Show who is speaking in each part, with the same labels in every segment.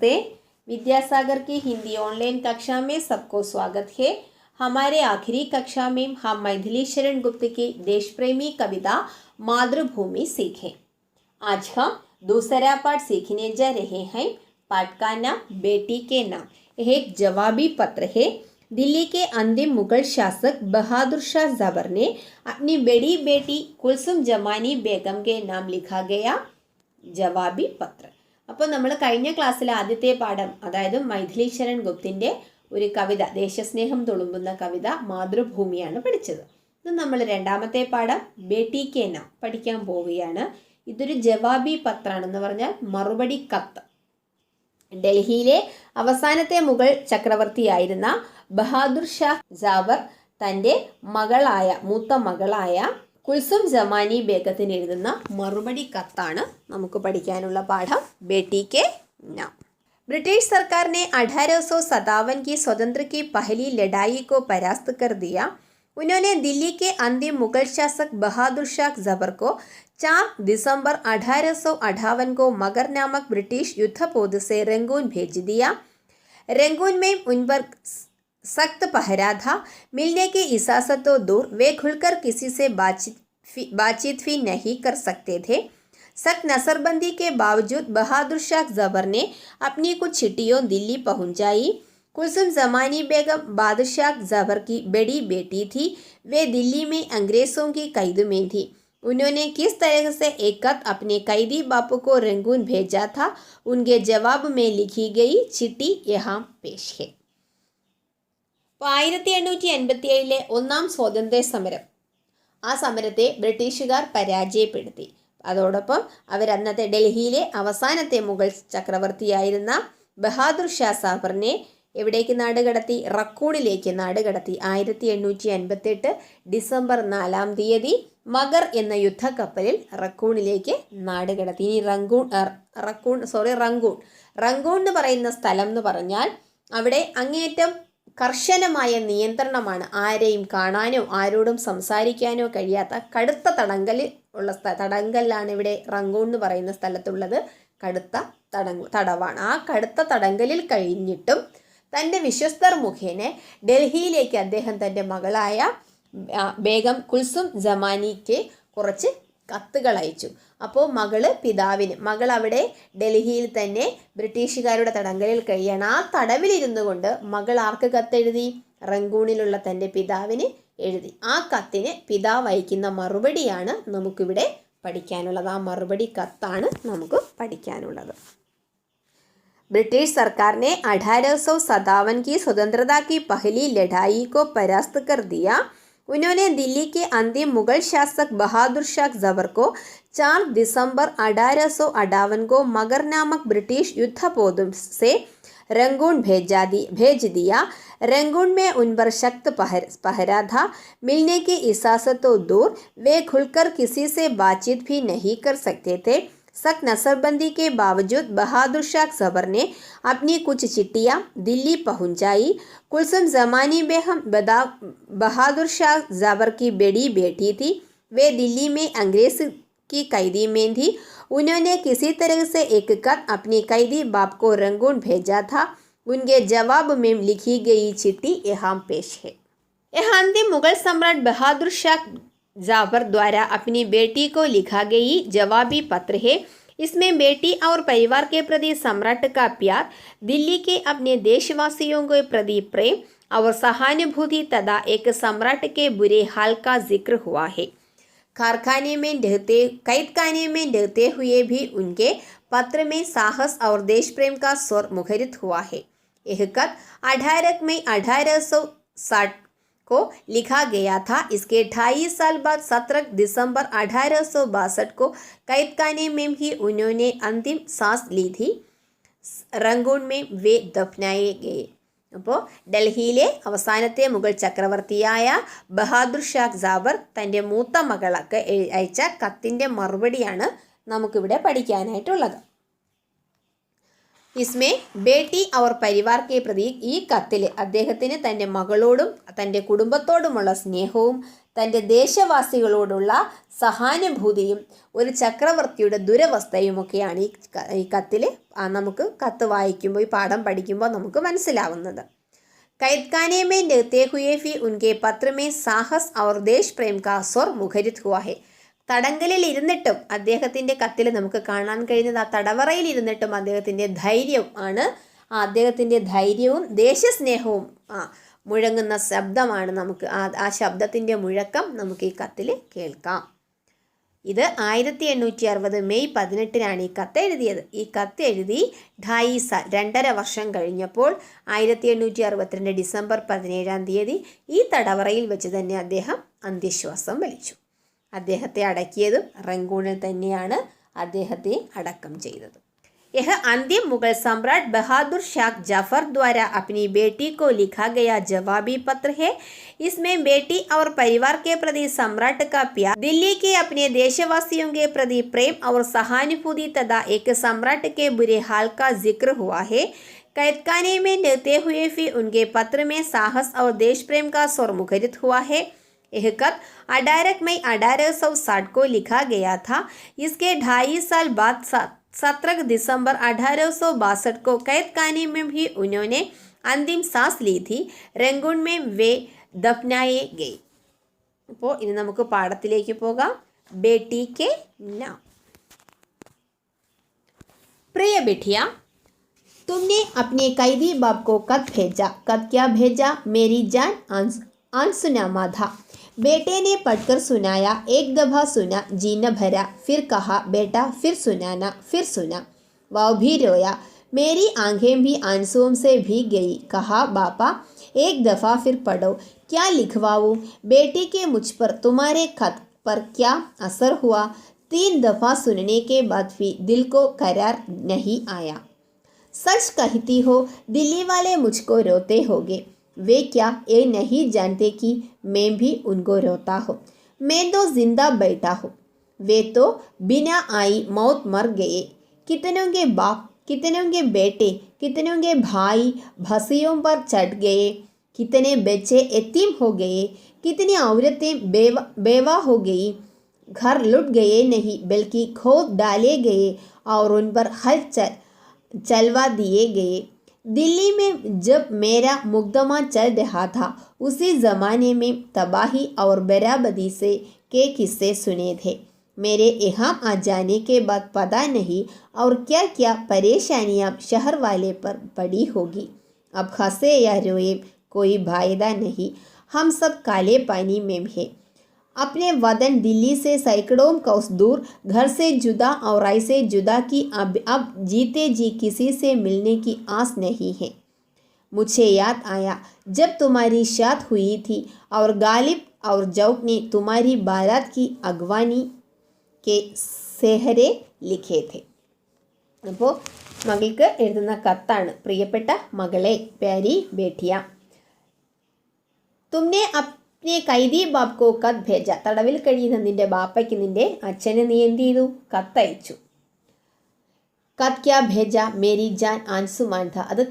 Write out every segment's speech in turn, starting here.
Speaker 1: नमस्ते। विद्यासागर की हिंदी ऑनलाइन कक्षा में सबको स्वागत है। हमारे आखिरी कक्षा में हम मैथिली शरण गुप्त की देश प्रेमी कविता मातृभूमि सीखें। आज हम दूसरा पाठ सीखने जा रहे हैं। पाठ का नाम बेटी के नाम। यह एक जवाबी पत्र है। दिल्ली के अंतिम मुगल शासक बहादुर शाह जबर ने अपनी बड़ी बेटी कुलसुम जमानी बेगम के नाम लिखा गया ജവാബി പത്രം. അപ്പോൾ നമ്മൾ കഴിഞ്ഞ ക്ലാസ്സിൽ ആദ്യത്തെ പാഠം, അതായത് മൈഥിലി ശരൺ ഗുപ്തിൻ്റെ ഒരു കവിത, ദേശസ്നേഹം തുളുമ്പുന്ന കവിത മാതൃഭൂമിയാണ് പഠിച്ചത്. ഇത് നമ്മൾ രണ്ടാമത്തെ പാഠം ബേട്ടി കെ നാം പഠിക്കാൻ പോവുകയാണ്. ഇതൊരു ജവാബി പത്രമാണെന്ന് പറഞ്ഞാൽ മറുപടി കത്ത്. ഡൽഹിയിലെ അവസാനത്തെ മുഗൾ ചക്രവർത്തിയായിരുന്ന ബഹാദുർ ഷാ ജാബർ തൻ്റെ മൂത്ത മകളായ കുൽസും ജമാനി ബേഗത്തിന് എഴുതുന്ന മറുപടി കത്താണ് നമുക്ക് പഠിക്കാനുള്ള പാഠം बेटी के नाम. ब्रिटिश सरकार ने 1857 की स्वतंत्र की पहली लड़ाई को परास्त कर दिया. उन्होंने दिल्ली के अंतिम मुगल शासक बहादुर शाह जबर को 4 दिसंबर 1858 को मगर नामक ब्रिटिश युद्धपोत से रंगून भेज दिया. रंगून में उन पर सख्त पहरा था. मिलने की इजाज़त तो दूर, वे खुलकर किसी से बातचीत भी नहीं कर सकते थे. सख्त नसरबंदी के बावजूद बहादुर शाह जबर ने अपनी कुछ चिट्ठियों दिल्ली पहुंचाई. कुलसुम जमानी बेगम बादशाह जबर की बड़ी बेटी थी. वे दिल्ली में अंग्रेज़ों की कैद में थी. उन्होंने किस तरह से एक खत अपने कैदी बापू को रंगून भेजा था, उनके जवाब में लिखी गई चिट्ठी यहाँ पेश है. 1887 ഒന്നാം സ്വാതന്ത്ര്യ സമരം, ആ സമരത്തെ ബ്രിട്ടീഷുകാർ പരാജയപ്പെടുത്തി. അതോടൊപ്പം അവരന്നത്തെ ഡൽഹിയിലെ അവസാനത്തെ മുഗൾ ചക്രവർത്തിയായിരുന്ന ബഹാദുർ ഷാ സാബറിനെ എവിടേക്ക് നാടുകടത്തി? റക്കൂണിലേക്ക് നാടുകടത്തി. 1858 ഡിസംബർ 4 മഗർ എന്ന യുദ്ധക്കപ്പലിൽ റക്കൂണിലേക്ക് നാടുകടത്തി. ഇനി റങ്കൂൺ എന്ന് പറയുന്ന സ്ഥലം എന്ന് പറഞ്ഞാൽ അവിടെ അങ്ങേയറ്റം കർശനമായ നിയന്ത്രണമാണ്. ആരെയും കാണാനോ ആരോടും സംസാരിക്കാനോ കഴിയാത്ത കടുത്ത തടങ്കലാണ് ഇവിടെ റങ്കൂൺ എന്ന് പറയുന്ന സ്ഥലത്തുള്ളത്. കടുത്ത തടവാണ്. ആ കടുത്ത തടങ്കലിൽ കഴിഞ്ഞിട്ടും തൻ്റെ വിശ്വസ്തർ മുഖേന ഡൽഹിയിലേക്ക് അദ്ദേഹം തൻ്റെ മകളായ ബേഗം കുൽസും ജമാനിക്ക് കുറച്ച് കത്തുകൾ അയച്ചു. അപ്പോൾ മകൾ അവിടെ ഡൽഹിയിൽ തന്നെ ബ്രിട്ടീഷുകാരുടെ തടങ്കലിൽ കഴിയാണ്. ആ തടവിലിരുന്നു കൊണ്ട് മകൾ ആർക്ക് കത്തെഴുതി? റങ്കൂണിലുള്ള തൻ്റെ പിതാവിന് എഴുതി. ആ കത്തിന് പിതാവ് അയക്കുന്ന മറുപടിയാണ് നമുക്കിവിടെ പഠിക്കാനുള്ളത്. ആ മറുപടി കത്താണ് നമുക്ക് പഠിക്കാനുള്ളത്. ब्रिटिश सरकार ने 1857 की स्वतंत्रता की पहली लड़ाई को परास्त कर दिया. उन्होंने दिल्ली के अंतिम मुगल शासक बहादुर शाह जबर को 4 दिसंबर 1858 को मगर नामक ब्रिटिश युद्धपोत से रंगून भेज दिया. रंगून में उन पर सख्त पहरा था. मिलने की इजाज़त तो दूर, वे खुलकर किसी से बातचीत भी नहीं कर सकते थे. सख्त नसरबंदी के बावजूद बहादुर शाह जबर ने अपनी कुछ चिट्ठियाँ दिल्ली पहुंचाई. कुलसुम जमानी बेगम बहादुर शाह जबर की बड़ी बेटी थी. वे दिल्ली में अंग्रेज़ की कैदी में थी. उन्होंने किसी तरह से एक खत अपने कैदी बाप को रंगून भेजा था. उनके जवाब में लिखी गई चिट्ठी यहाँ पेश है. यह अंतिम मुगल सम्राट बहादुर शाह जाबर द्वारा अपनी बेटी को लिखा गई जवाबी पत्र है. इसमें बेटी और परिवार के प्रति सम्राट का प्यार, दिल्ली के अपने देशवासियों के प्रति प्रेम और सहानुभूति तथा एक सम्राट के बुरे हाल का जिक्र हुआ है. कैद खाने में रहते हुए भी उनके पत्र में साहस और देश प्रेम का स्वर मुखरित हुआ है. यह खत 18 मई 1860 को लिखा गया था. इसके 2.5 साल बाद 17 दिसंबर 1862 को कैद खाने में ही उन्होंने अंतिम सांस ली थी. रंगून में वे दफनाए गए. അപ്പോൾ ഡൽഹിയിലെ അവസാനത്തെ മുഗൾ ചക്രവർത്തിയായ ബഹാദുർ ഷാഹ് ജാബർ തൻ്റെ മൂത്ത മകളൊക്കെ അയച്ച കത്തിൻ്റെ മറുപടിയാണ് നമുക്കിവിടെ പഠിക്കാനായിട്ടുള്ളത്. ഇസ്മേ ബേട്ടി അവർ പരിവാർ കെ പ്രതി, ഈ കത്തിൽ അദ്ദേഹത്തിന് തൻ്റെ മകളോടും തൻ്റെ കുടുംബത്തോടുമുള്ള സ്നേഹവും തൻ്റെ ദേശവാസികളോടുള്ള സഹാനുഭൂതിയും ഒരു ചക്രവർത്തിയുടെ ദുരവസ്ഥയുമൊക്കെയാണ് ഈ കത്തിൽ നമുക്ക് കത്ത് വായിക്കുമ്പോൾ, ഈ പാഠം പഠിക്കുമ്പോൾ നമുക്ക് മനസ്സിലാവുന്നത്. कैदखाने में रहते हुए भी उनके पत्र में साहस और देश प्रेम का स्वर मुखरित हुआ है. തടങ്കലിൽ ഇരുന്നിട്ടും അദ്ദേഹത്തിൻ്റെ കത്തിൽ നമുക്ക് കാണാൻ കഴിയുന്നത്, ആ തടവറയിൽ ഇരുന്നിട്ടും അദ്ദേഹത്തിൻ്റെ ധൈര്യം ആണ്. അദ്ദേഹത്തിൻ്റെ ധൈര്യവും ദേശസ്നേഹവും മുഴങ്ങുന്ന ശബ്ദമാണ്. നമുക്ക് ആ ശബ്ദത്തിൻ്റെ മുഴക്കം നമുക്ക് ഈ കത്തിൽ കേൾക്കാം. ഇത് 1860 മെയ് 18 ഈ കത്ത് എഴുതിയത്. ഈ കത്ത് എഴുതി 2.5 വർഷം കഴിഞ്ഞപ്പോൾ 1862 ഡിസംബർ 17 ഈ തടവറയിൽ വെച്ച് തന്നെ അദ്ദേഹം അന്ത്യശ്വാസം വലിച്ചു. അദ്ദേഹത്തെ അടക്കിയതും റംഗൂണിൽ തന്നെയാണ് അദ്ദേഹത്തെ അടക്കം ചെയ്തത്. यह अंतिम मुगल सम्राट बहादुर शाह जफर द्वारा अपनी बेटी को लिखा गया जवाबी पत्र है. इसमें बेटी और परिवार के प्रति सम्राट का प्यार, दिल्ली के अपने देशवासियों के प्रति प्रेम और सहानुभूति तथा एक सम्राट के बुरे हाल का जिक्र हुआ है. कैदखाने में रहते हुए भी उनके पत्र में साहस और देश प्रेम का स्वर मुखरित हुआ है. यह खत 18 मई 1860 को लिखा गया था. इसके 2.5 साल बाद 17 दिसंबर 1862 को कैदखाने में भी उन्होंने अंतिम सांस ली थी. रंगून में वे दफनाए गए. അപ്പോൾ ഇനി നമുക്ക് പാഠത്തിലേക്ക് പോകാം. बेटी के नाम. प्रिय बिटिया, तुमने अपने कैदी बाप को खत भेजा. खत क्या भेजा? मेरी जान अनसुना था. बेटे ने पढ़कर सुनाया. एक दफ़ा सुना, जी न भरा. फिर कहा, बेटा फिर सुनाना. फिर सुना. वह भी रोया. मेरी आंखें भी आंसुओं से भीग गई. कहा, बापा एक दफ़ा फिर पढ़ो. क्या लिखवाऊँ? बेटी के मुझ पर तुम्हारे खत पर क्या असर हुआ? 3 दफ़ा सुनने के बाद भी दिल को करार नहीं आया. सच कहती हो, दिल्ली वाले मुझको रोते होंगे. वे क्या ये नहीं जानते कि मैं भी उनको रोता हूँ. मैं तो जिंदा बैठा हूँ. वे तो बिना आई मौत मर गए. कितनों के बाप, कितनों के बेटे, कितनों के भाई भसियों पर चढ़ गए. कितने बच्चे यतीम हो गए. कितनी औरतें बेवा हो गई. घर लुट गए नहीं बल्कि खोद डाले गए और उन पर हल चलवा दिए गए. दिल्ली में जब मेरा मुकदमा चल रहा था उसी ज़माने में तबाही और बराबरी से के किस्से सुने थे. मेरे यहाँ आ जाने के बाद पता नहीं और क्या क्या परेशानियाँ शहर वाले पर पड़ी होगी. अब हंसे या रोए कोई फायदा नहीं. हम सब काले पानी में हैं. अपने वतन दिल्ली से सैकड़ों कोस दूर, घर से जुदा और ऐसे जुदा कि अब जीते जी किसी से मिलने की आस नहीं है. मुझे याद आया जब तुम्हारी शादी हुई थी और गालिब और जौक ने तुम्हारी बारात की अगवानी के सेहरे लिखे थे. അപ്പോൾ മകൾക്ക് എഴുതുന്ന കത്താണ്. പ്രിയപ്പെട്ട മകളെ, പ്യാരി ബേട്ടിയ, തുമ്നെ अपने कैदी बाप को कत भेजा. തടവിൽ കഴിയുന്ന നിന്റെ ബാപ്പയ്ക്ക് നിന്റെ അച്ഛനെ നീ എന്ത് ചെയ്തു? കത്തയച്ചു. കത്ത് ക്യാ ഭേജ മേരി ജാൻ ആൻസുമാൻ ഥ. അത്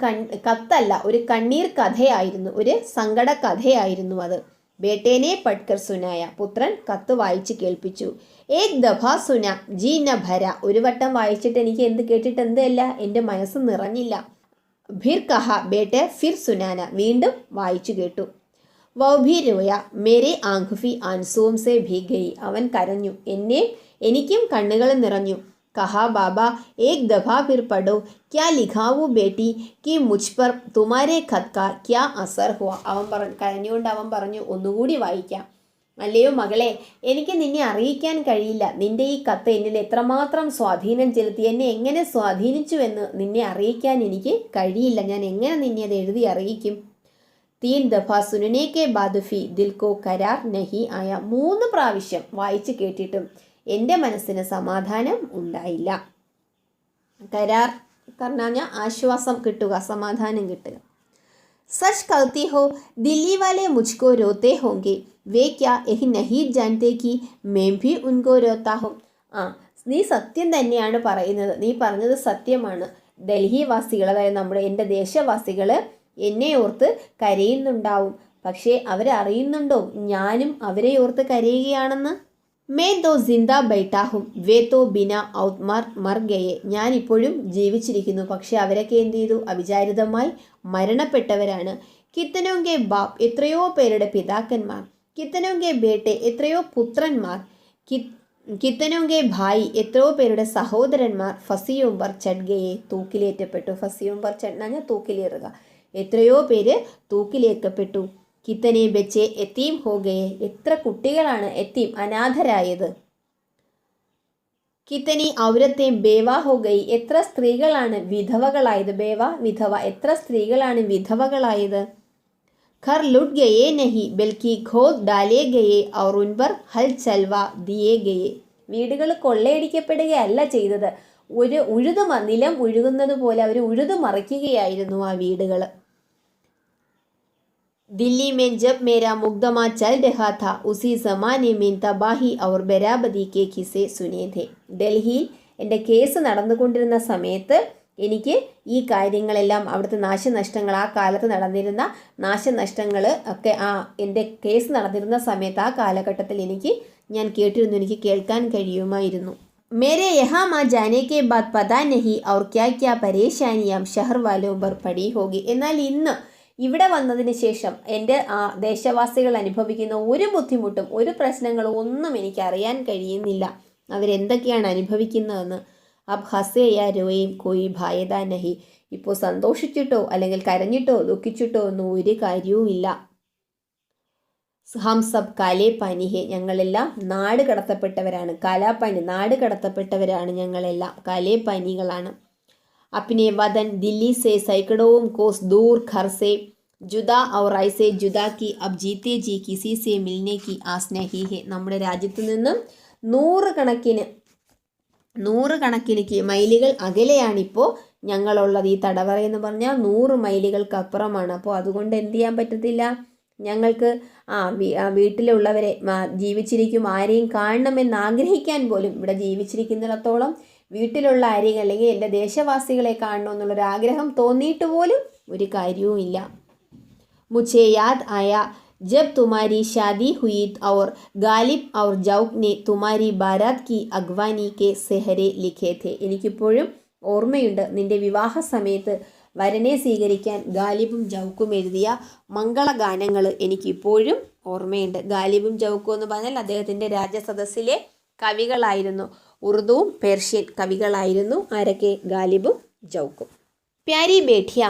Speaker 1: കത്തല്ല, ഒരു കണ്ണീർ കഥയായിരുന്നു, ഒരു സങ്കട കഥയായിരുന്നു അത്. ബേട്ടേനെ പഠ്കർ സുനായ. പുത്രൻ കത്ത് വായിച്ച് കേൾപ്പിച്ചു. ഏക് ദഫ സുന ജി ന ഭര. ഒരു വട്ടം വായിച്ചിട്ട് എനിക്ക് എന്ത് കേട്ടിട്ട് എന്തല്ല, എൻ്റെ മനസ്സ് നിറഞ്ഞില്ല. ഫിർ കഹ ബേട്ടെ ഫിർ സുനാന. വീണ്ടും വായിച്ചു കേട്ടു. വൗ ഭി രോയ. മേരെ ആങ്ക് ഭി ആൻസുവും സെ ഭീഗ് ഗയി. അവൻ കരഞ്ഞു, എനിക്കും കണ്ണുകൾ നിറഞ്ഞു. കഹാ ബാബ ഏക് ദഫാ ഫിർ പഠോ. ക്യാ ലിഖാവൂ ബേട്ടി കി മുझ पर तुम्हारे खत का क्या असर हुआ. കരഞ്ഞുകൊണ്ട് അവൻ പറഞ്ഞു, ഒന്നുകൂടി വായിക്കാം. അല്ലയോ മകളെ, എനിക്ക് നിന്നെ അറിയിക്കാൻ കഴിയില്ല. നിന്റെ ഈ കത്ത് എന്നിൽ എത്രമാത്രം സ്വാധീനം ചെലുത്തി, എന്നെ എങ്ങനെ സ്വാധീനിച്ചു എന്ന് നിന്നെ അറിയിക്കാൻ എനിക്ക് കഴിയില്ല. ഞാൻ എങ്ങനെ നിന്നെ അത് എഴുതി അറിയിക്കും. 3 दफ़ा सुनने के बाद भी दिल को करार नहीं आया. 3 പ്രാവശ്യം വായിച്ച് കേട്ടിട്ടും എൻ്റെ മനസ്സിന് സമാധാനം ഉണ്ടായില്ല. കരാർ പറഞ്ഞാൽ ആശ്വാസം കിട്ടുക, സമാധാനം കിട്ടുക. सच कहती हो, दिल्ली वाले मुझको रोते होंगे. वे क्या यही नहीं जानते कि मैं भी उनको रोता हूँ. നീ സത്യം തന്നെയാണ് പറയുന്നത്. നീ പറഞ്ഞത് സത്യമാണ്. ഡൽഹി വാസികൾ, അതായത് എൻ്റെ ദേശവാസികൾ എന്നെ ഓർത്ത് കരയുന്നുണ്ടാവും. പക്ഷേ അവരറിയുന്നുണ്ടോ ഞാനും അവരെ ഓർത്ത് കരയുകയാണെന്ന്? മേ ദോ ജിന്ദാ ബൈഠാഹും വേ തോ ബിന ഔത് മർ ഗയെ. ഞാൻ ഇപ്പോഴും ജീവിച്ചിരിക്കുന്നു, പക്ഷെ അവരൊക്കെ എന്ത് ചെയ്തു? അവിചാരിതമായി മരണപ്പെട്ടവരാണ്. കിത്തനോങ്കെ ബാപ്പ്, എത്രയോ പേരുടെ പിതാക്കന്മാർ. കിത്തനോങ്കെ ബേട്ടെ, എത്രയോ പുത്രന്മാർ. കിത്തനോങ്കെ ഭായി, എത്രയോ പേരുടെ സഹോദരന്മാർ. ഫസിയോംബർ ചഡ്ഗയെ, തൂക്കിലേറ്റപ്പെട്ടു. ഫസിയോംബർ ചഡ്ന തൂക്കിലേറുക. എത്രയോ പേര് തൂക്കിലേക്കപ്പെട്ടു. കിത്തനെ ബച്ചെ എത്തീം ഹോ ഗയെ, എത്ര കുട്ടികളാണ് എത്തീം അനാഥരായത്. കിത്തനി ഔരത്തെ ബേവാ ഹോ ഗയി, എത്ര സ്ത്രീകളാണ് വിധവകളായത്. ബേവ വിധവ, എത്ര സ്ത്രീകളാണ് വിധവകളായത്. ഘർ ലുട്ട് ഗയേ നഹി ബൽക്കി ഖോദ് ഡാലേ ഗയേ ഔർ ഉൻപർ ഹൽ ചൽവാ ദിയേ ഗയേ. വീടുകൾ കൊള്ളയടിക്കപ്പെടുകയല്ല ചെയ്തത്, നിലം ഉഴുകുന്നത് പോലെ അവർ ഉഴുതുമറിക്കുകയായിരുന്നു ആ വീടുകൾ. दिल्ली में जब मेरा मुकदमा चल रहा था उसी ज़माने में तबाही और बराबरी के किस्से सुने थे. ഡൽഹിയിൽ എൻ്റെ കേസ് നടന്നുകൊണ്ടിരുന്ന സമയത്ത് എനിക്ക് ഈ കാര്യങ്ങളെല്ലാം, അവിടുത്തെ നാശനഷ്ടങ്ങൾ, ആ കാലത്ത് നടന്നിരുന്ന നാശനഷ്ടങ്ങൾ ഒക്കെ എൻ്റെ കേസ് നടന്നിരുന്ന സമയത്ത് ആ കാലഘട്ടത്തിൽ ഞാൻ കേട്ടിരുന്നു, എനിക്ക് കേൾക്കാൻ കഴിയുമായിരുന്നു. मेरे यहाँ माँ जाने के बाद पता नहीं और क्या क्या परेशानियाँ शहर वालों पर पड़ी होगी. എന്നാൽ ഇന്ന് ഇവിടെ വന്നതിന് ശേഷം എൻ്റെ ദേശവാസികൾ അനുഭവിക്കുന്ന ഒരു ബുദ്ധിമുട്ടും ഒരു പ്രശ്നങ്ങളും ഒന്നും എനിക്ക് അറിയാൻ കഴിയുന്നില്ല, അവരെന്തൊക്കെയാണ് അനുഭവിക്കുന്നതെന്ന്. അബ് ഹസേ യാ രോയേം കോയി ഭായതാ നഹി. ഇപ്പോൾ സന്തോഷിച്ചിട്ടോ അല്ലെങ്കിൽ കരഞ്ഞിട്ടോ ദുഃഖിച്ചിട്ടോ ഒന്നും ഒരു കാര്യവുമില്ല. ഹം സബ് കാലേ പാനി ഹെ, ഞങ്ങളെല്ലാം നാട് കടത്തപ്പെട്ടവരാണ്. കാലാപാനി, നാട് കടത്തപ്പെട്ടവരാണ് ഞങ്ങളെല്ലാം, കാലേ പാനികളാണ്. अपने वतन दिल्ली से सैकड़ों कोस दूर घर से जुदा और ऐसे जुदा की अब जीते जी किसी से मिलने की आस नहीं है. നമ്മുടെ രാജ്യത്ത് നിന്നും നൂറുകണക്കിന് മൈലുകൾ അകലെയാണിപ്പോൾ ഞങ്ങളുള്ളത്. ഈ തടവറ എന്ന് പറഞ്ഞാൽ 100 മൈലുകൾക്ക് അപ്പുറമാണ്. അപ്പോൾ അതുകൊണ്ട് എന്ത് ചെയ്യാൻ പറ്റത്തില്ല, ഞങ്ങൾക്ക് വീട്ടിലുള്ളവരെ ജീവിച്ചിരിക്കും ആരെയും കാണണമെന്ന് ആഗ്രഹിക്കാൻ പോലും, ഇവിടെ ജീവിച്ചിരിക്കുന്നിടത്തോളം വീട്ടിലുള്ള ആരെയും അല്ലെങ്കിൽ എൻ്റെ ദേശവാസികളെ കാണണമെന്നുള്ളൊരാഗ്രഹം തോന്നിയിട്ട് പോലും ഒരു കാര്യവുമില്ല. മുझे याद आया जब तुम्हारी शादी हुई और गालिब और जौक ने तुम्हारी बारात की अगवानी के सेहरे लिखे थे. എനിക്കിപ്പോഴും ഓർമ്മയുണ്ട്, നിന്റെ വിവാഹ സമയത്ത് വരനെ സ്വീകരിക്കാൻ ഗാലിബും ജൗക്കും എഴുതിയ മംഗളഗാനങ്ങൾ എനിക്കിപ്പോഴും ഓർമ്മയുണ്ട്. ഗാലിബും ജൗക്കും എന്ന് പറഞ്ഞാൽ അദ്ദേഹത്തിൻ്റെ രാജസദസ്സിലെ കവികളായിരുന്നു. ഉറുദുവും പേർഷ്യൻ കവികളായിരുന്നു ആരൊക്കെ? ഗാലിബും ജൗക്കും. प्यारी बेटिया,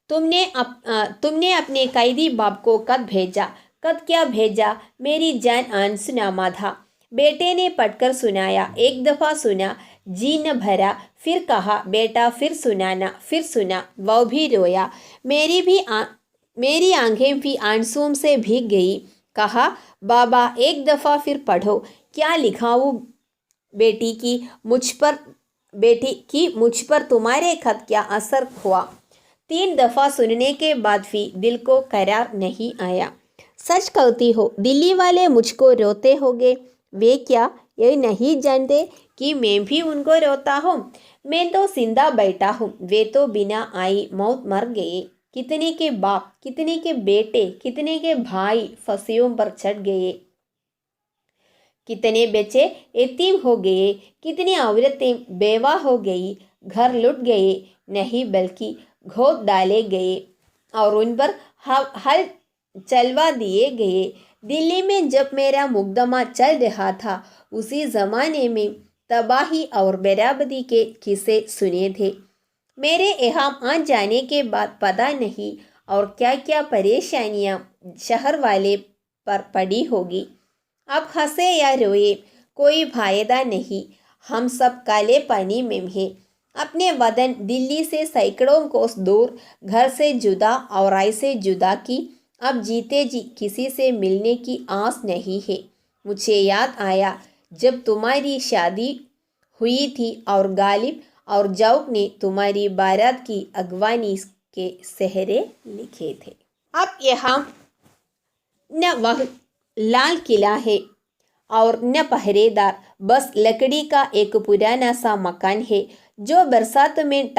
Speaker 1: तुमने अपने कैदी बाप को कद भेजा, कद क्या भेजा, मेरी जान आंसुनामा था. बेटे ने पढ़कर सुनाया, एक दफ़ा सुना जी न भरा, फिर कहा बेटा फिर सुनाना, फिर सुना वो भी रोया. मेरी आंखें भी आंसुओं से भीग गई. कहा बाबा एक दफ़ा फिर पढ़ो, क्या लिखाऊँ बेटी की मुझ पर तुम्हारे खत क्या असर हुआ. 3 दफ़ा सुनने के बाद भी दिल को करार नहीं आया. सच कहती हो दिल्ली वाले मुझको रोते होंगे, वे क्या ये नहीं जानते कि मैं भी उनको रोता हूँ. मैं तो जिंदा बैठा हूँ, वे तो बिना आई मौत मर गए. कितने के बाप, कितने के बेटे, कितने के भाई फंसियों पर चढ़ गए. कितने बच्चे यतीम हो गए, कितनी औरतें बेवा हो गई. घर लुट गए नहीं बल्कि गोद डाले गए और उन पर हल चलवा दिए गए. दिल्ली में जब मेरा मुकदमा चल रहा था उसी ज़माने में तबाही और बराबरी के किस्से सुने थे. मेरे यहाँ आ जाने के बाद पता नहीं और क्या क्या परेशानियाँ शहर वाले पर पड़ी होगी. अब हंसे या रोए कोई फायदा नहीं, हम सब काले पानी में हैं. अपने वतन दिल्ली से सैकड़ों कोस दूर घर से जुदा और ऐसे जुदा की अब जीते जी किसी से मिलने की आस नहीं है. मुझे याद आया जब तुम्हारी शादी हुई थी और गालिब और जौक ने तुम्हारी बारात की अगवानी के सेहरे लिखे थे. अब यहाँ न वह लाल किला है और न पहरेदार, बस लकड़ी का एक पुराना सा मकान है जो बरसात में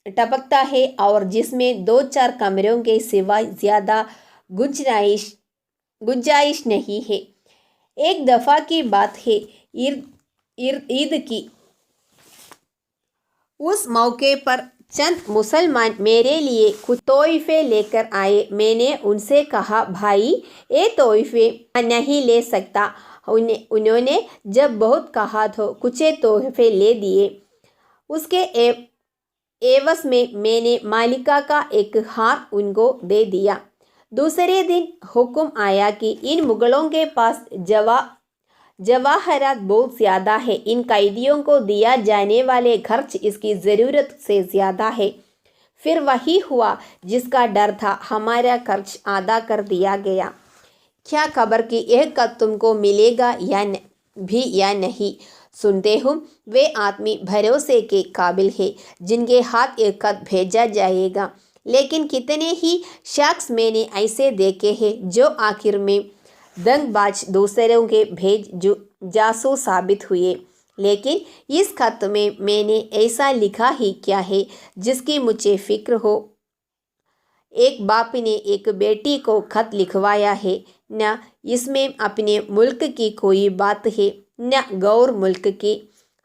Speaker 1: टपकता है और जिसमें 2-4 कमरों के सिवाय ज़्यादा गुंजाइश गुंजाइश नहीं है। एक दफ़ा की बात है, ईद की उस मौके पर चंद मुसलमान मेरे लिए कुछ तोहफे लेकर आए। मैंने उनसे कहा, भाई ये तोहफे नहीं ले सकता। उन्होंने जब बहुत कहा तो कुछ तोहफे ले दिए। उसके एवज में मैंने मालिका का एक हार उनको दे दिया। दूसरे दिन हुक्म आया कि इन मुगलों के पास जवाहरात बहुत ज़्यादा है, इन कैदियों को दिया जाने वाले खर्च इसकी ज़रूरत से ज़्यादा है। फिर वही हुआ जिसका डर था, हमारा खर्च आधा कर दिया गया। क्या खबर कि यह खत तुमको मिलेगा या नहीं। सुनते हूँ वे आदमी भरोसे के काबिल है जिनके हाथ यह खत भेजा जाएगा, लेकिन कितने ही शख्स मैंने ऐसे देखे हैं जो आखिर में दंगबाज दूसरों के जासूस साबित हुए। लेकिन इस खत में मैंने ऐसा लिखा ही क्या है जिसकी मुझे फिक्र हो। एक बाप ने एक बेटी को खत लिखवाया है, न इसमें अपने मुल्क की कोई बात है न गौर मुल्क की।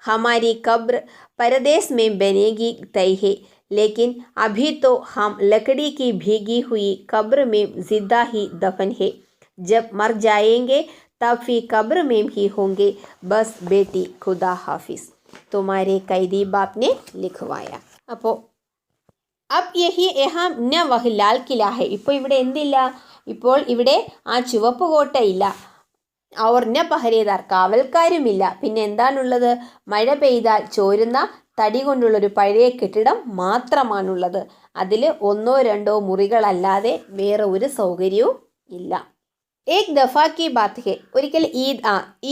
Speaker 1: हमारी कब्र परदेश में बनेगी तय है, लेकिन अभी तो हम लकड़ी की भीगी हुई कब्र में जिंदा ही दफन है। जब मर जाएंगे तब फिर कब्र में भी होंगे। बस बेटी, खुदा हाफिज। तुम्हारे कैदी बाप ने लिखवाया। अब यहाँ वह ലാൽ കില है. ഇപ്പോൾ ഇവിടെ എന്തില്ല? ഇപ്പോൾ ഇവിടെ ആ ചുവപ്പ് കോട്ടയില്ല. അവർ പഹരേദാർ, കാവൽക്കാരുമില്ല. പിന്നെ എന്താണുള്ളത്? മഴ പെയ്താൽ ചോരുന്ന തടി കൊണ്ടുള്ളൊരു പഴയ കെട്ടിടം മാത്രമാണുള്ളത്. അതിൽ ഒന്നോ രണ്ടോ മുറികളല്ലാതെ വേറെ ഒരു സൗകര്യവും ഇല്ല. ഏക് ദഫാ കി ബാത്ത് ഹെ. ഒരിക്കൽ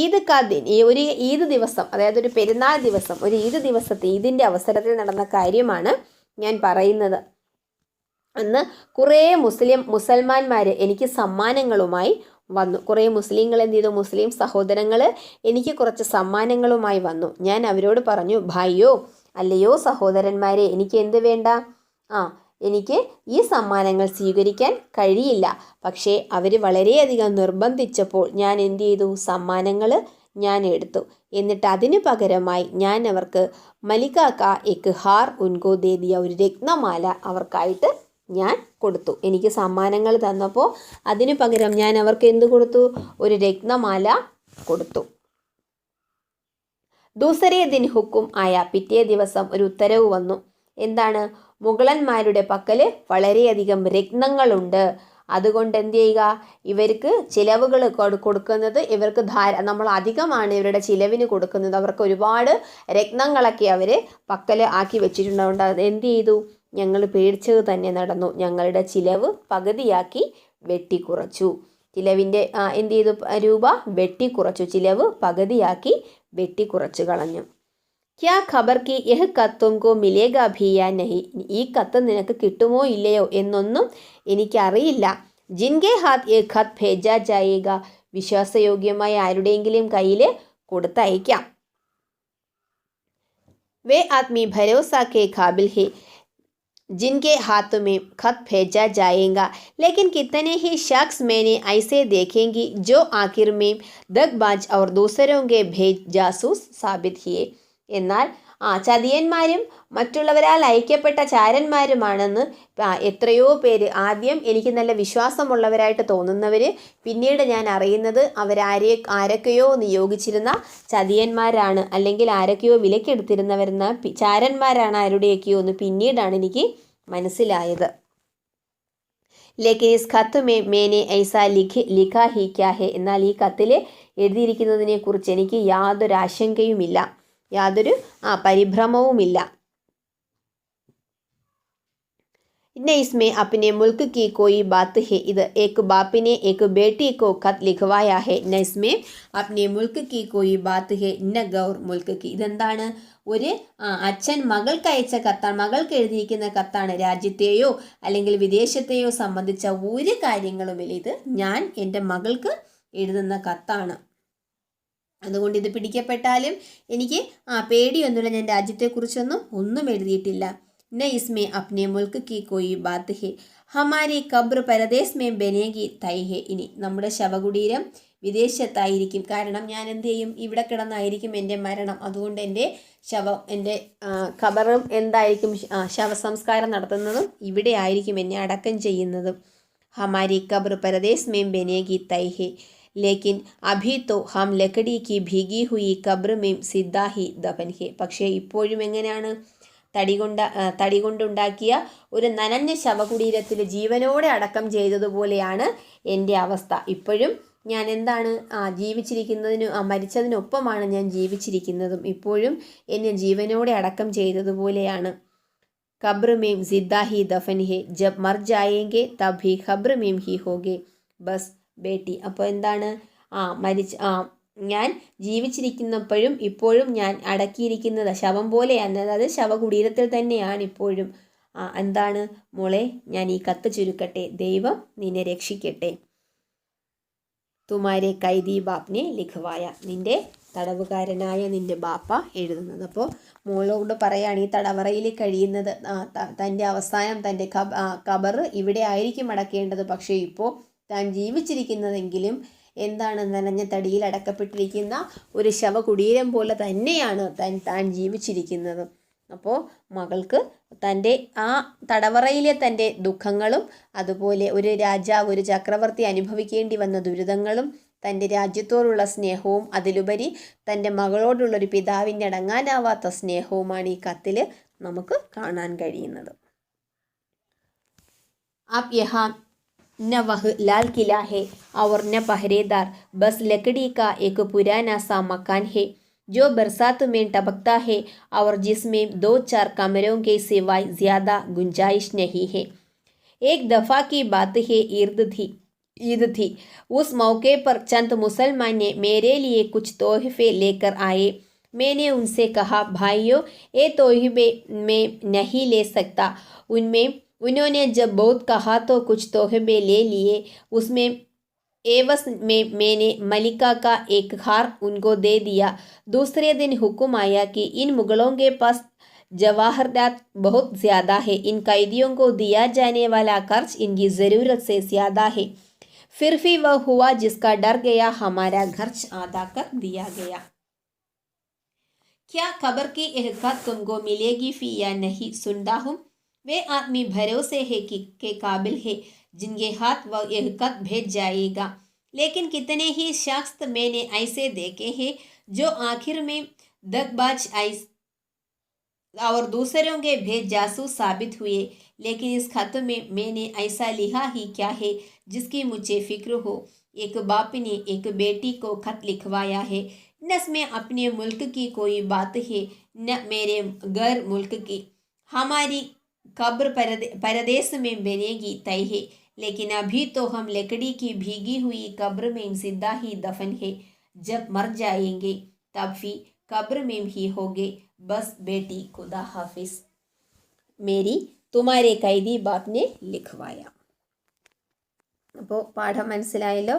Speaker 1: ഈദ് കാ ദിൻ, ഒരു ഈദ് ദിവസം, അതായത് ഒരു പെരുന്നാൾ ദിവസം, ഒരു ഈദ് ദിവസത്തെ ഈദിൻ്റെ അവസരത്തിൽ നടന്ന കാര്യമാണ് ഞാൻ പറയുന്നത്. അന്ന് കുറേ മുസൽമാന്മാർ എനിക്ക് സമ്മാനങ്ങളുമായി വന്നു. കുറേ മുസ്ലിങ്ങൾ എന്ത് ചെയ്തു? മുസ്ലിം സഹോദരങ്ങൾ എനിക്ക് കുറച്ച് സമ്മാനങ്ങളുമായി വന്നു. ഞാൻ അവരോട് പറഞ്ഞു, ഭായിയോ അല്ലയോ സഹോദരന്മാരെ, എനിക്ക് എന്ത് വേണ്ട? എനിക്ക് ഈ സമ്മാനങ്ങൾ സ്വീകരിക്കാൻ കഴിയില്ല. പക്ഷേ അവർ വളരെയധികം നിർബന്ധിച്ചപ്പോൾ ഞാൻ എന്ത് ചെയ്തു? സമ്മാനങ്ങൾ ഞാൻ എടുത്തു. എന്നിട്ട് അതിന് പകരമായി ഞാൻ അവർക്ക് മലികാക്ക എക്ക് ഹാർ ഉൻകോ ദേ ദിയ, ഒരു രത്നമാല അവർക്കായിട്ട് ഞാൻ കൊടുത്തു. എനിക്ക് സമ്മാനങ്ങൾ തന്നപ്പോൾ അതിന് പകരം ഞാൻ അവർക്ക് എന്ത് കൊടുത്തു? ഒരു രത്നമാല കൊടുത്തു. ദൂസരേ ദിൻ ഹുക്കും ആയ, പിറ്റേ ദിവസം ഒരു ഉത്തരവ് വന്നു. എന്താണ്? മുഗളന്മാരുടെ പക്കൽ വളരെയധികം രത്നങ്ങളുണ്ട്. അതുകൊണ്ട് എന്ത് ചെയ്യുക? ഇവർക്ക് ചിലവുകൾ കൊടുക്കുന്നത് ഇവർക്ക് നമ്മൾ അധികമാണ് ഇവരുടെ ചിലവിന് കൊടുക്കുന്നത്. അവർക്ക് ഒരുപാട് രത്നങ്ങളൊക്കെ അവർ പക്കൽ ആക്കി വെച്ചിട്ടുണ്ടാവുണ്ട്. അത് എന്ത് ചെയ്തു? ഞങ്ങൾ പേടിച്ചത് തന്നെ നടന്നു. ഞങ്ങളുടെ ചിലവ് പകുതിയാക്കി വെട്ടിക്കുറച്ചു. ചിലവിൻ്റെ എന്ത് ചെയ്തു? രൂപ വെട്ടിക്കുറച്ചു. ചിലവ് പകുതിയാക്കി വെട്ടിക്കുറച്ചു കളഞ്ഞു. ക്യാ ഖബർ കി യഹ് ഖത്ത് തുംകോ മിലേഗാ ഭി യാ നഹി. ഈ കത്ത് നിനക്ക് കിട്ടുമോ ഇല്ലയോ എന്നൊന്നും എനിക്കറിയില്ല. ജിൻകെ ഹാത്ത് യഹ് ഖത്ത് ഭേജാ ജായേഗാ. വിശ്വാസയോഗ്യമായ ആരുടെയെങ്കിലും കയ്യിൽ കൊടുത്തയക്കാം. വേ ആദ്മി ഭരോസാ കെ ഖാബിൽ ഹെ जिनके हाथ में खत भेजा जाएगा, लेकिन कितने ही शख्स मैंने ऐसे देखेंगी जो आखिर में दगबाज और दूसरों के जासूस साबित किए. എന്നാൽ ചതിയന്മാരും മറ്റുള്ളവരാൽ അയക്കപ്പെട്ട ചാരന്മാരുമാണെന്ന് എത്രയോ പേര്, ആദ്യം എനിക്ക് നല്ല വിശ്വാസമുള്ളവരായിട്ട് തോന്നുന്നവർ, പിന്നീട് ഞാൻ അറിയുന്നത് ആരൊക്കെയോ നിയോഗിച്ചിരുന്ന ചതിയന്മാരാണ്, അല്ലെങ്കിൽ ആരൊക്കെയോ വിലക്കെടുത്തിരുന്നവരുന്ന ചാരന്മാരാണ്, ആരുടെയൊക്കെയോ എന്ന് പിന്നീടാണ് എനിക്ക് മനസ്സിലായത്. ലേക്കിൻ ഇസ് ഖത്ത് മേ മേനെ ഐസാ ലിഖാ ഹി ക്യാ ഹെ. എന്നാൽ ഈ കത്തിൽ എഴുതിയിരിക്കുന്നതിനെ കുറിച്ച് എനിക്ക് യാതൊരു ആശങ്കയുമില്ല, യാതൊരു പരിഭ്രമവുമില്ല. न इसमें अपने मुल्क की कोई बात है. ഇത് एक बाप ने एक बेटी को खत लिखवाया है. न इसमें अपने मुल्क की कोई बात है न गौर मुल्क की. ഇതെന്താണ്? ഒരു അച്ഛൻ മകൾക്ക് അയച്ച കത്താണ്, മകൾക്ക് എഴുതിയിരിക്കുന്ന കത്താണ്. രാജ്യത്തെയോ അല്ലെങ്കിൽ വിദേശത്തെയോ സംബന്ധിച്ച ഒരു കാര്യങ്ങളുമില്ല. ഇത് ഞാൻ എൻ്റെ മകൾക്ക് എഴുതുന്ന കത്താണ്. അതുകൊണ്ട് ഇത് പിടിക്കപ്പെട്ടാലും എനിക്ക് പേടിയൊന്നുമില്ല. ഞാൻ രാജ്യത്തെക്കുറിച്ചൊന്നും എഴുതിയിട്ടില്ല. न इसमें अपने मुल्क की कोई बात है हमारी ഖബ്ർ പരദേശ് में बनेगी तय है ഇനി നമ്മുടെ ശവകുടീരം വിദേശത്തായിരിക്കും. കാരണം ഞാൻ എന്ത് ചെയ്യും, ഇവിടെ കിടന്നായിരിക്കും എൻ്റെ മരണം. അതുകൊണ്ട് എൻ്റെ എൻ്റെ ഖബറും എന്തായിരിക്കും, ശവസംസ്കാരം നടത്തുന്നതും ഇവിടെ ആയിരിക്കും, എന്നെ അടക്കം ചെയ്യുന്നതും. हमारी ഖബ്ർ പരദേശ് में बनेगी तय है लेकिन अभी तो हम लकड़ी की भीगी हुई ഖബ്ർ में सीधा ही दफन है. പക്ഷേ ഇപ്പോഴും എങ്ങനെയാണ്, തടി കൊണ്ടുണ്ടാക്കിയ ഒരു നനഞ്ഞ ശവകുടീരത്തിൽ ജീവനോടെ അടക്കം ചെയ്തതുപോലെയാണ് എൻ്റെ അവസ്ഥ. ഇപ്പോഴും ഞാൻ എന്താണ്, മരിച്ചതിനൊപ്പമാണ് ഞാൻ ജീവിച്ചിരിക്കുന്നതും. ഇപ്പോഴും എന്നെ ജീവനോടെ അടക്കം ചെയ്തതുപോലെയാണ്. ഖബ്ർ മേം സിദ്ദാ ഹി ദഫൻ ഹെ ജബ് മർ ജായേങ്കെ തബ് ഹി ഖബ്ർ മേം ഹി ഹോഗെ ബസ് ബേട്ടി. അപ്പോൾ എന്താണ്, ഞാൻ ജീവിച്ചിരിക്കുന്നപ്പോഴും ഇപ്പോഴും ഞാൻ അടക്കിയിരിക്കുന്നത് ശവം പോലെയാണ്, അതായത് ശവകുടീരത്തിൽ തന്നെയാണ് ഇപ്പോഴും. എന്താണ് മോളെ, ഞാൻ ഈ കത്ത് ചുരുക്കട്ടെ, ദൈവം നിന്നെ രക്ഷിക്കട്ടെ. തുമാരെ കൈദി ബാപ്നെ ലിഖ്വായ, നിന്റെ തടവുകാരനായ നിന്റെ ബാപ്പ എഴുതുന്നത്. അപ്പോൾ മോളോട് പറയാണ്, ഈ തടവറയിൽ കഴിയുന്നത് തൻ്റെ അവസാനം തൻ്റെ ഖബർ ഇവിടെ ആയിരിക്കും അടക്കേണ്ടത്. പക്ഷേ ഇപ്പോൾ താൻ ജീവിച്ചിരിക്കുന്നതെങ്കിലും എന്താണ്, നനഞ്ഞ തടിയിൽ അടക്കപ്പെട്ടിരിക്കുന്ന ഒരു ശവകുടീരം പോലെ തന്നെയാണ് താൻ ജീവിച്ചിരിക്കുന്നത്. അപ്പോൾ മകൾക്ക് തൻ്റെ ആ തടവറയിലെ തൻ്റെ ദുഃഖങ്ങളും അതുപോലെ ഒരു രാജാവ്, ഒരു ചക്രവർത്തി അനുഭവിക്കേണ്ടി വന്ന ദുരിതങ്ങളും തൻ്റെ രാജ്യത്തോടുള്ള സ്നേഹവും അതിലുപരി തൻ്റെ മകളോടുള്ളൊരു പിതാവിൻ്റെ അടങ്ങാനാവാത്ത സ്നേഹവുമാണ് ഈ കത്തിൽ നമുക്ക് കാണാൻ കഴിയുന്നത്. आप यहाँ न वह लाल किला है और न पहरेदार, बस लकड़ी का एक पुराना सा मकान है जो बरसात में टपकता है और जिसमें 2-4 कमरों के सिवाय ज़्यादा गुंजाइश नहीं है. एक दफ़ा की बात है, ईद थी. उस मौके पर चंद मुसलमान ने मेरे लिए कुछ तोहफे लेकर आए. मैंने उनसे कहा, भाइयों ये तोहफे मैं नहीं ले सकता. उन्होंने जब बहुत कहा तो कुछ तोहफे ले लिए. उसमें एवज में मैंने मलिका का एक हार उनको दे दिया. दूसरे दिन हुक्म आया कि इन मुगलों के पास जवाहरात बहुत ज़्यादा है, इन कैदियों को दिया जाने वाला खर्च इनकी ज़रूरत से ज़्यादा है. फिर भी वह हुआ जिसका डर गया, हमारा खर्च आधा कर दिया गया. क्या खबर की हकीकत तुमको मिलेगी फी या नहीं, सुनता हूँ वे आदमी भरोसे है के काबिल है जिनके हाथ वह हकीकत भेज जाएगा. लेकिन कितने ही शख्स मैंने ऐसे देखे हैं जो आखिर में दगबाज और दूसरों के भेज जासूस साबित हुए. लेकिन इस खत में मैंने ऐसा लिखा ही क्या है जिसकी मुझे फिक्र हो. एक बाप ने एक बेटी को खत लिखवाया है. न इसमें अपने मुल्क की कोई बात है न मेरे गैर मुल्क की. हमारी ഖബ്ർ परदेश में बनेगी तय है लेकिन अभी तो हम लकड़ी की भीगी हुई ഖബ്ർ में जिंदा ही दफन है. जब मर जाएंगे तब भी ഖബ്ർ में ही होगे. बस बेटी खुदा हाफिज. मेरी तुम्हारे കൈദി ബാപ്നെ ലിഖ്വായ. അപ്പോൾ പാഠം മനസ്സിലായല്ലോ.